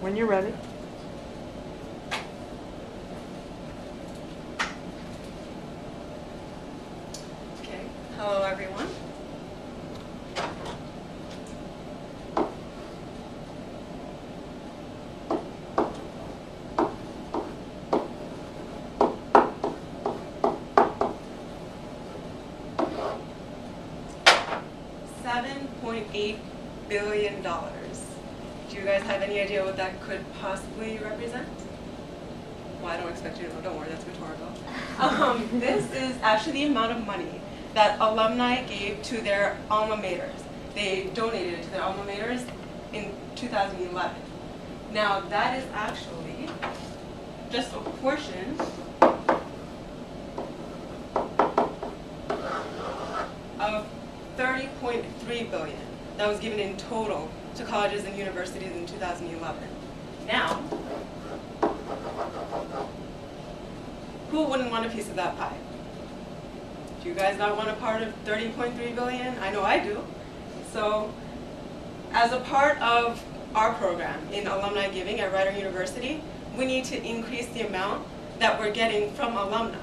When you're ready. Okay, hello everyone. $7.8 billion. Do you guys have any idea what that could possibly represent? Well, I don't expect you to know. Don't worry, that's rhetorical. This is actually the amount of money that alumni gave to their alma maters. They donated it to their alma maters in 2011. Now, that is actually just a portion of $30.3 billion that was given in total to colleges and universities in 2011. Now, who wouldn't want a piece of that pie? Do you guys not want a part of $30.3 billion? I know I do. So, as a part of our program in alumni giving at Rider University, we need to increase the amount that we're getting from alumni.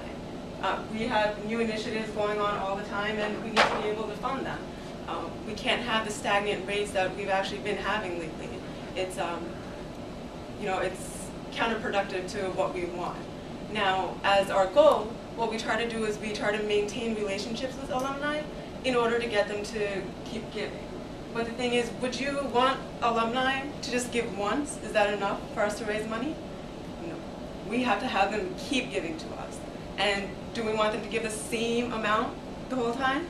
We have new initiatives going on all the time, and we need to be able to fund them. We can't have the stagnant rates that we've actually been having lately. It's, it's counterproductive to what we want. Now, as our goal, what we try to do is we try to maintain relationships with alumni in order to get them to keep giving. But the thing is, would you want alumni to just give once? Is that enough for us to raise money? No. We have to have them keep giving to us. And do we want them to give the same amount the whole time?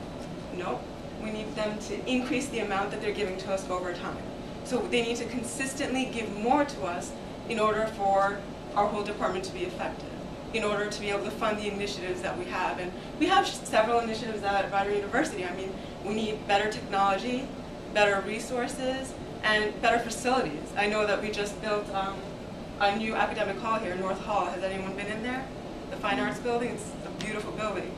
No. We need them to increase the amount that they're giving to us over time. So they need to consistently give more to us in order for our whole department to be effective, in order to be able to fund the initiatives that we have. And we have several initiatives at Rider University. I mean, we need better technology, better resources, and better facilities. I know that we just built a new academic hall here, North Hall. Has anyone been in there? The Fine Arts Building? It's a beautiful building.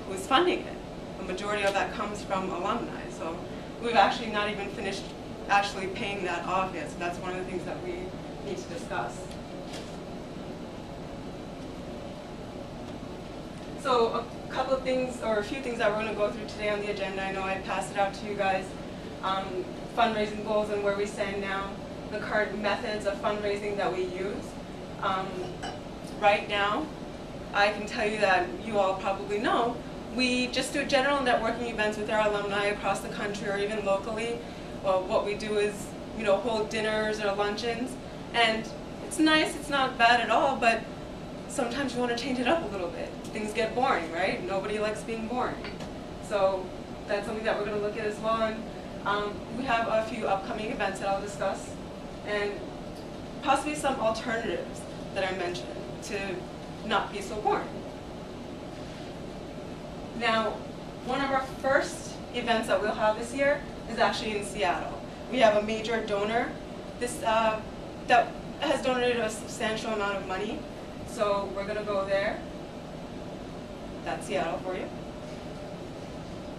Who's funding it? The majority of that comes from alumni. So we've actually not even finished actually paying that off yet. So that's one of the things that we need to discuss. So a couple of things, or a few things that we're going to go through today on the agenda. I know I passed it out to you guys. Fundraising goals and where we stand now, the current methods of fundraising that we use. Right now, I can tell you that you all probably know, we just do general networking events with our alumni across the country or even locally. What we do is, hold dinners or luncheons, and it's nice, it's not bad at all, but sometimes you want to change it up a little bit. Things get boring, right? Nobody likes being boring. So that's something that we're going to look at as well. And we have a few upcoming events that I'll discuss, and possibly some alternatives that I mentioned to not be so boring. Now, one of our first events that we'll have this year is actually in Seattle. We have a major donor that has donated a substantial amount of money, so we're going to go there. That's Seattle for you.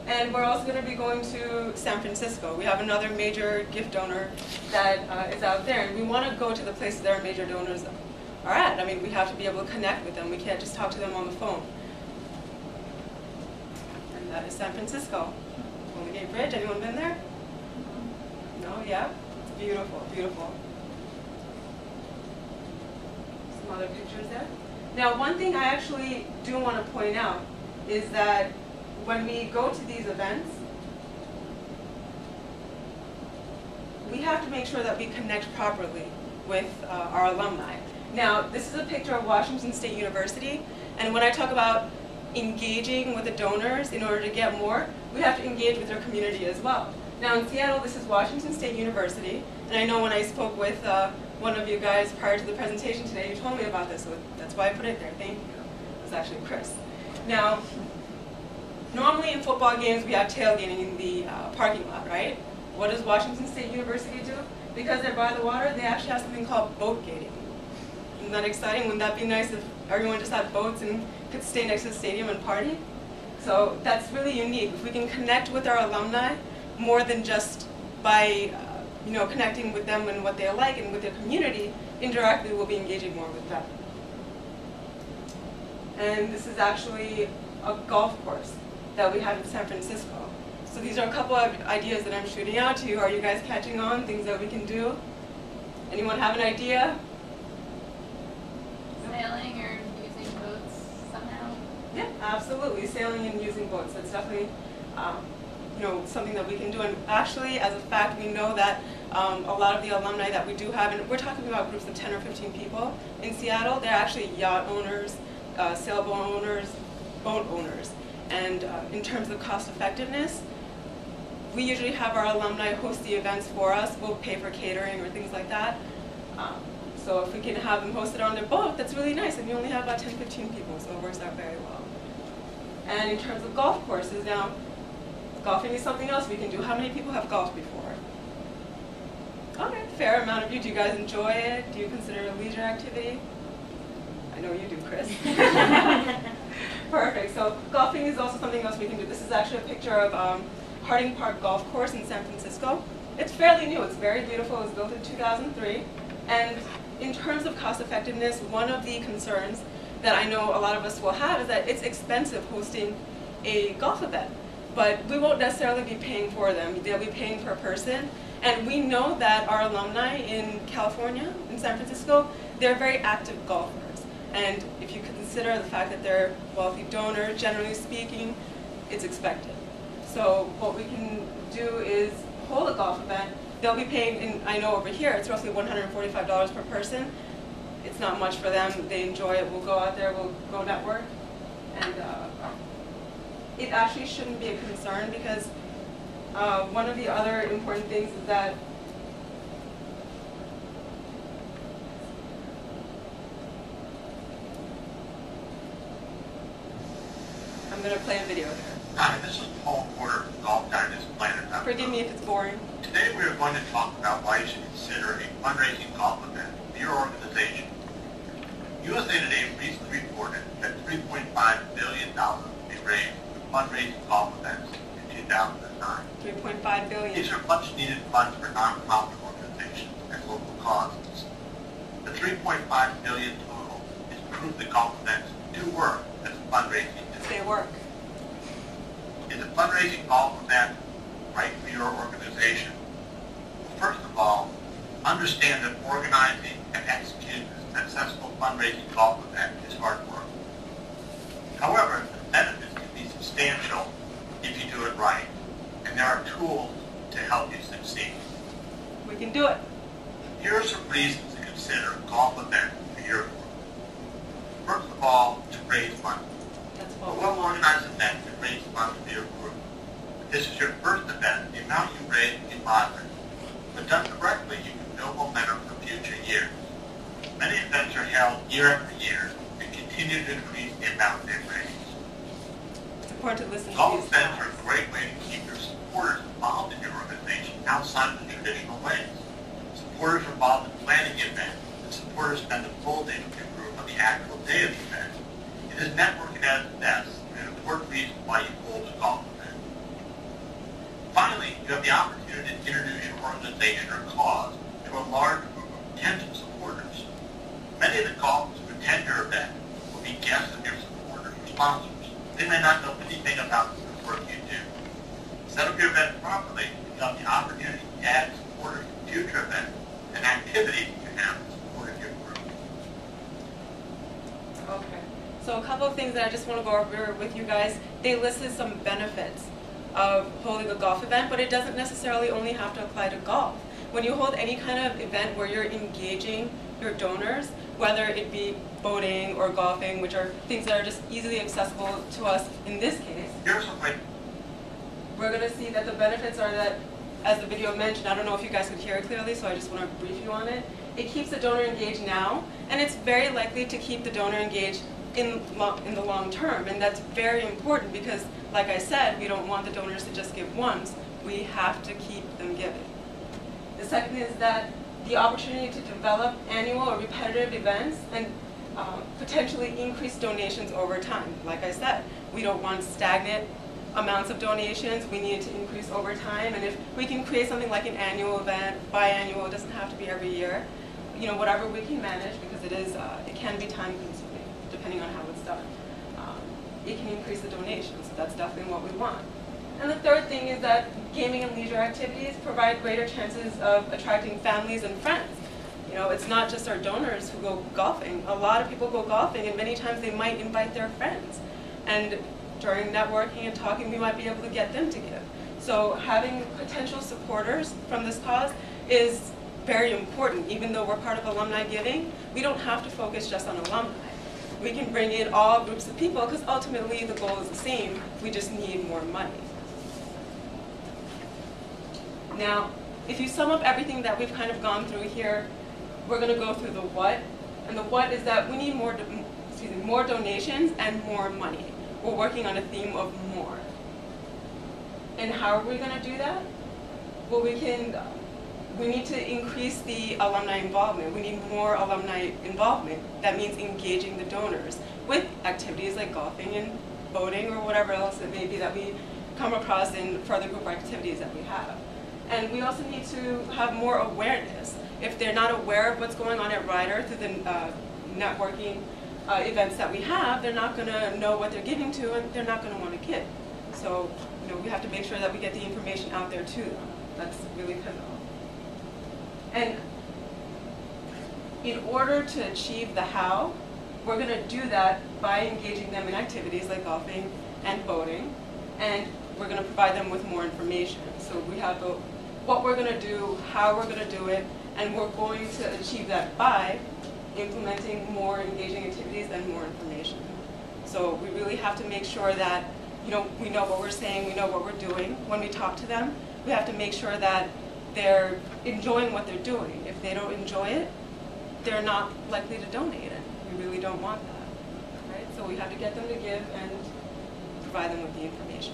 And we're also going to be going to San Francisco. We have another major gift donor that is out there, and we want to go to the places that our major donors are at. I mean, we have to be able to connect with them. We can't just talk to them on the phone. And that is San Francisco. Golden Gate Bridge, anyone been there? No? Yeah? It's beautiful, beautiful. Some other pictures there. Now, one thing I actually do want to point out is that when we go to these events, we have to make sure that we connect properly with our alumni. Now, this is a picture of Washington State University, and when I talk about engaging with the donors in order to get more, we have to engage with their community as well. Now, in Seattle, this is Washington State University, and I know when I spoke with one of you guys prior to the presentation today, you told me about this, so that's why I put it there. Thank you. It was actually Chris. Now, normally in football games, we have tailgating in the parking lot, right? What does Washington State University do? Because they're by the water, they actually have something called boat gating. Isn't that exciting? Wouldn't that be nice if everyone just had boats and could stay next to the stadium and party? So that's really unique. If we can connect with our alumni more than just by connecting with them and what they like and with their community, indirectly we'll be engaging more with them. And this is actually a golf course that we have in San Francisco. So these are a couple of ideas that I'm shooting out to you. Are you guys catching on? Things that we can do? Anyone have an idea? Sailing or using boats somehow? Yeah, absolutely. Sailing and using boats. That's definitely something that we can do. And actually, as a fact, we know that a lot of the alumni that we do have, and we're talking about groups of 10 or 15 people in Seattle, they're actually yacht owners, sailboat owners, boat owners. And in terms of cost effectiveness, we usually have our alumni host the events for us. We'll pay for catering or things like that. So if we can have them hosted on their boat, that's really nice. And you only have about 10, 15 people, so it works out very well. And in terms of golf courses, now, golfing is something else we can do. How many people have golfed before? Okay, fair amount of you. Do you guys enjoy it? Do you consider it a leisure activity? I know you do, Chris. Perfect. So golfing is also something else we can do. This is actually a picture of Harding Park Golf Course in San Francisco. It's fairly new. It's very beautiful. It was built in 2003. And in terms of cost effectiveness, one of the concerns that I know a lot of us will have is that it's expensive hosting a golf event. But we won't necessarily be paying for them. They'll be paying per person. And we know that our alumni in California, in San Francisco, they're very active golfers. And if you consider the fact that they're wealthy donors, generally speaking, it's expected. So what we can do is hold a golf event. They'll be paying, and I know over here, it's roughly $145 per person. It's not much for them. They enjoy it. We'll go out there, we'll go network. And it actually shouldn't be a concern because one of the other important things is that I'm going to play a video here. Hi, this is Paul Porter from Golf Digest Planet. Forgive me if it's boring. Today we are going to talk about why you should consider a fundraising golf event for your organization. USA Today recently reported that $3.5 billion will be raised for fundraising golf events in 2009. $3.5 billion. These are much needed funds for nonprofit organizations and local causes. The $3.5 billion total is proof that golf events do work as a fundraising tool. They work. Is a fundraising golf event right for your organization? Well, first of all, understand that organizing and executing a successful fundraising golf event is hard work. However, the benefits can be substantial if you do it right, and there are tools to help you succeed. We can do it. Here are some reasons to consider a golf event for your group. First of all, to raise money. A well-organized event can raise funds for your group. If this is your first event, the amount you raise will be moderate. But done correctly, you can build momentum for future years. Many events are held year after year and continue to increase the amount they raise. It's important to listen to Golf these events guys. are a great way to keep your supporters involved in your organization outside of the traditional ways. Supporters are involved in planning the event, and supporters spend a full day with your group on the actual day of the event. It is networking at its best, and an important reason why you hold a golf event. Finally, you have the opportunity to introduce your organization or cause to a large group of potential supporters. Many of the golfers who attend your event will be guests of your supporters or sponsors. They may not know anything about the work you do. Set up your event properly, and you have the opportunity to add supporters to future events and activities you have in support of your group. Okay. So a couple of things that I just want to go over with you guys. They listed some benefits of holding a golf event, but it doesn't necessarily only have to apply to golf. When you hold any kind of event where you're engaging your donors, whether it be boating or golfing, which are things that are just easily accessible to us in this case, Here's a way. we're going to see that the benefits are that, as the video mentioned, I don't know if you guys could hear it clearly, so I just want to brief you on it. It keeps the donor engaged now, and it's very likely to keep the donor engaged in the long term, and that's very important because, like I said, we don't want the donors to just give once. We have to keep them giving. The second is that the opportunity to develop annual or repetitive events and potentially increase donations over time. Like I said, we don't want stagnant amounts of donations, we need to increase over time. And if we can create something like an annual event, biannual, it doesn't have to be every year, you know, whatever we can manage, because it can be time consuming depending on how it's done. It can increase the donations, so that's definitely what we want. And the third thing is that gaming and leisure activities provide greater chances of attracting families and friends. You know, it's not just our donors who go golfing. A lot of people go golfing, and many times they might invite their friends. And during networking and talking, we might be able to get them to give. So having potential supporters from this cause is very important. Even though we're part of alumni giving, we don't have to focus just on alumni. We can bring in all groups of people, because ultimately the goal is the same. We just need more money. Now, if you sum up everything that we've kind of gone through here, we're going to go through the what. And the what is that we need more donations and more money. We're working on a theme of more. And how are we going to do that? Well, we need to increase the alumni involvement. We need more alumni involvement. That means engaging the donors with activities like golfing and boating or whatever else it may be that we come across in further group activities that we have. And we also need to have more awareness. If they're not aware of what's going on at Ryder through the networking events that we have, they're not going to know what they're giving to, and they're not going to want to give. So, you know, we have to make sure that we get the information out there to them. That's really pivotal. And in order to achieve the how, we're going to do that by engaging them in activities like golfing and boating, and we're going to provide them with more information. So we have what we're going to do, how we're going to do it, and we're going to achieve that by implementing more engaging activities and more information. So we really have to make sure that, you know, we know what we're saying, we know what we're doing. When we talk to them, we have to make sure that they're enjoying what they're doing. If they don't enjoy it, they're not likely to donate it. We really don't want that, right? So we have to get them to give and provide them with the information.